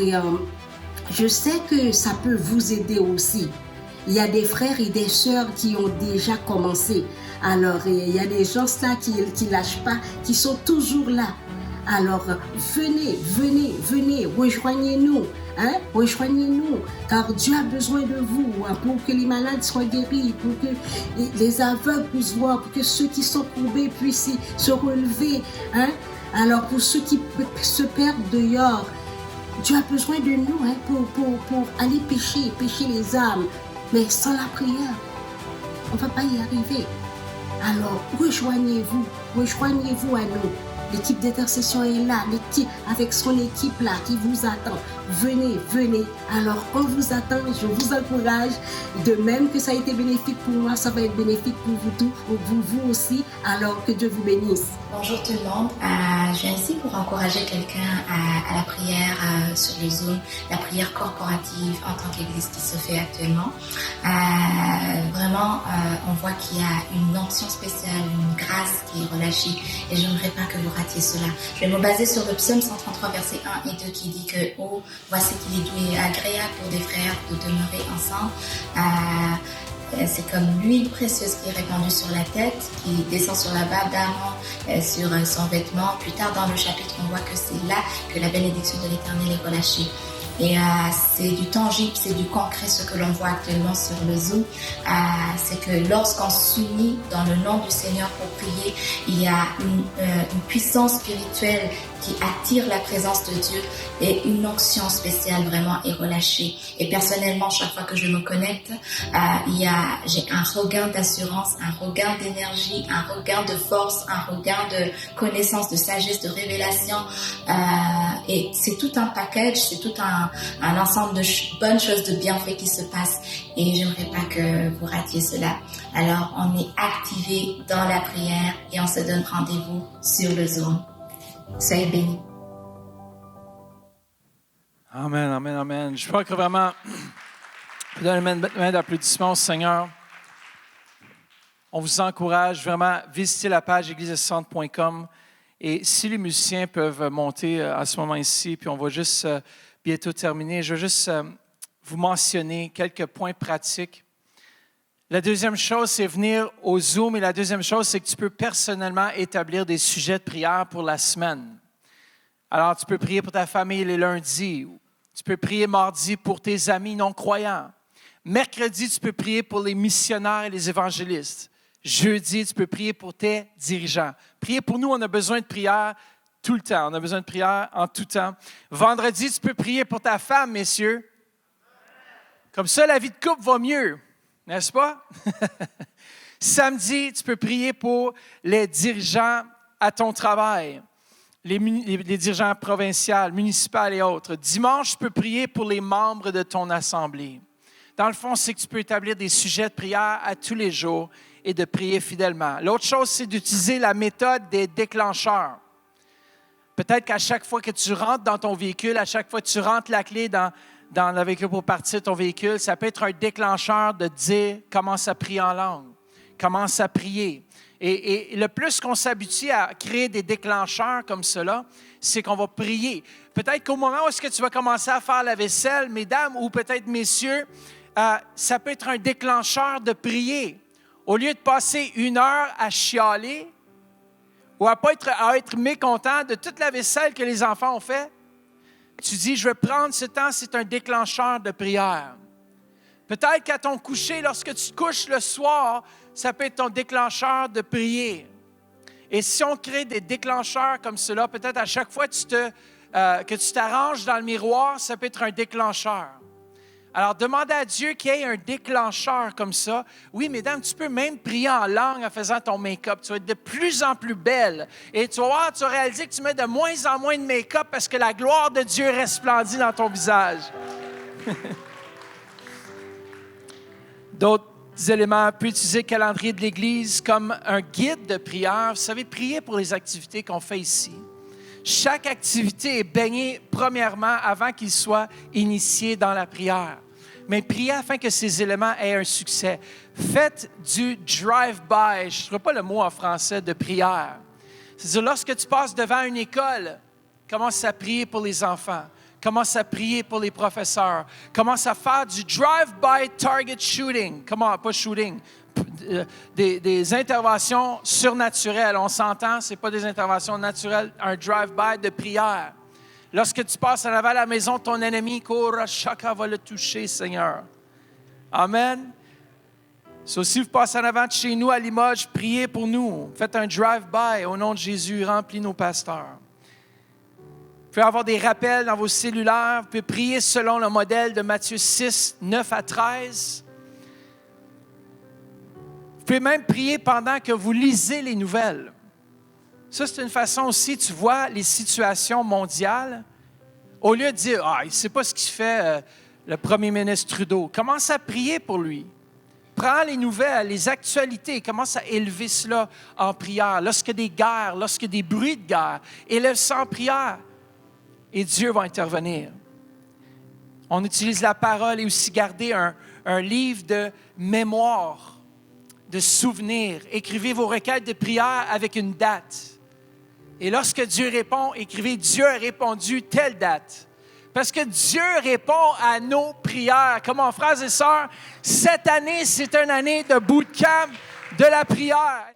je sais que ça peut vous aider aussi. Il y a des frères et des sœurs qui ont déjà commencé. Alors, il y a des gens là qui lâchent pas, qui sont toujours là. Alors, venez, rejoignez-nous. Rejoignez-nous, car Dieu a besoin de vous pour que les malades soient guéris, pour que les aveugles puissent voir, pour que ceux qui sont courbés puissent se relever. Alors, pour ceux qui se perdent dehors, Dieu a besoin de nous pour aller pêcher les âmes. Mais sans la prière, on ne va pas y arriver. Alors, rejoignez-vous à nous. L'équipe d'intercession est là, l'équipe avec son équipe là qui vous attend. Venez. Alors, on vous attend, je vous encourage. De même que ça a été bénéfique pour moi, ça va être bénéfique pour vous tous, pour vous aussi. Alors, que Dieu vous bénisse. Bonjour tout le monde. Je viens ici pour encourager quelqu'un à la prière sur le Zoom, la prière corporative en tant qu'Église qui se fait actuellement. Vraiment, on voit qu'il y a une onction spéciale, une grâce qui est relâchée et je n'aimerais pas que vous ratiez cela. Je vais me baser sur le psaume 133, versets 1 et 2 qui dit que « Oh, voici qu'il est doux et agréable pour des frères de demeurer ensemble. » C'est comme l'huile précieuse qui est répandue sur la tête, qui descend sur la barbe d'Aaron, sur son vêtement. Plus tard dans le chapitre, on voit que c'est là que la bénédiction de l'Éternel est relâchée. Et c'est du tangible, c'est du concret ce que l'on voit actuellement sur le Zoom. C'est que lorsqu'on s'unit dans le nom du Seigneur pour prier, il y a une puissance spirituelle qui attire la présence de Dieu et une onction spéciale vraiment est relâchée. Et personnellement, chaque fois que je me connecte, j'ai un regain d'assurance, un regain d'énergie, un regain de force, un regain de connaissance, de sagesse, de révélation. Et c'est tout un package, c'est tout un ensemble de bonnes choses, de bienfaits qui se passent. Et j'aimerais pas que vous ratiez cela. Alors, on est activé dans la prière et on se donne rendez-vous sur le Zoom. Soyez bénis. Amen. Je crois que vraiment, Donne une main d'applaudissement au Seigneur. On vous encourage vraiment, visitez la page église60.com. Et si les musiciens peuvent monter à ce moment ici, puis on va juste bientôt terminer, je veux juste vous mentionner quelques points pratiques. La deuxième chose, c'est venir au Zoom. Et la deuxième chose, c'est que tu peux personnellement établir des sujets de prière pour la semaine. Alors, tu peux prier pour ta famille les lundis. Tu peux prier mardi pour tes amis non-croyants. Mercredi, tu peux prier pour les missionnaires et les évangélistes. Jeudi, tu peux prier pour tes dirigeants. Prier pour nous, on a besoin de prière tout le temps. On a besoin de prière en tout temps. Vendredi, tu peux prier pour ta femme, messieurs. Comme ça, la vie de couple va mieux, n'est-ce pas? Samedi, tu peux prier pour les dirigeants à ton travail, les dirigeants provinciaux, municipaux et autres. Dimanche, tu peux prier pour les membres de ton assemblée. Dans le fond, c'est que tu peux établir des sujets de prière à tous les jours et de prier fidèlement. L'autre chose, c'est d'utiliser la méthode des déclencheurs. Peut-être qu'à chaque fois que tu rentres dans ton véhicule, à chaque fois que tu rentres la clé dans le véhicule pour partir de ton véhicule, ça peut être un déclencheur de dire « commence à prier en langue ». Commence à prier. Et le plus qu'on s'habitue à créer des déclencheurs comme cela, c'est qu'on va prier. Peut-être qu'au moment où est-ce que tu vas commencer à faire la vaisselle, mesdames, ou peut-être messieurs, ça peut être un déclencheur de prier. Au lieu de passer 1 heure à chialer ou à être mécontent de toute la vaisselle que les enfants ont fait, tu dis, je vais prendre ce temps, c'est un déclencheur de prière. Peut-être qu'à ton coucher, lorsque tu te couches le soir, ça peut être ton déclencheur de prier. Et si on crée des déclencheurs comme cela, peut-être à chaque fois que tu t'arranges dans le miroir, ça peut être un déclencheur. Alors, demandez à Dieu qu'il y ait un déclencheur comme ça. Oui, mesdames, tu peux même prier en langue en faisant ton make-up. Tu vas être de plus en plus belle. Et tu vas voir, tu vas réaliser que tu mets de moins en moins de make-up parce que la gloire de Dieu resplendit dans ton visage. D'autres éléments, on peut utiliser le calendrier de l'Église comme un guide de prière. Vous savez, prier pour les activités qu'on fait ici. Chaque activité est baignée premièrement avant qu'il soit initié dans la prière. Mais priez afin que ces éléments aient un succès. Faites du drive-by, je ne trouve pas le mot en français, de prière. C'est-à-dire, lorsque tu passes devant une école, commence à prier pour les enfants. Commence à prier pour les professeurs. Commence à faire du drive-by target shooting. Comment, pas shooting. Des interventions surnaturelles. On s'entend, ce n'est pas des interventions naturelles, un drive-by de prière. Lorsque tu passes en avant la maison de ton ennemi, chacun va le toucher, Seigneur. Amen. Si vous passez en avant de chez nous à Limoges, priez pour nous. Faites un drive-by au nom de Jésus, remplis nos pasteurs. Vous pouvez avoir des rappels dans vos cellulaires. Vous pouvez prier selon le modèle de Matthieu 6, 9 à 13. Vous pouvez même prier pendant que vous lisez les nouvelles. Ça, c'est une façon aussi, tu vois les situations mondiales. Au lieu de dire, il ne sait pas ce qu'il fait le premier ministre Trudeau, commence à prier pour lui. Prends les nouvelles, les actualités, commence à élever cela en prière. Lorsqu'il y a des guerres, lorsqu'il y a des bruits de guerre, élève ça en prière. Et Dieu va intervenir. On utilise la parole et aussi garder un livre de mémoire, de souvenirs. Écrivez vos requêtes de prière avec une date. Et lorsque Dieu répond, écrivez « Dieu a répondu telle date ». Parce que Dieu répond à nos prières. Comment, frères et sœurs, cette année, c'est une année de bootcamp de la prière.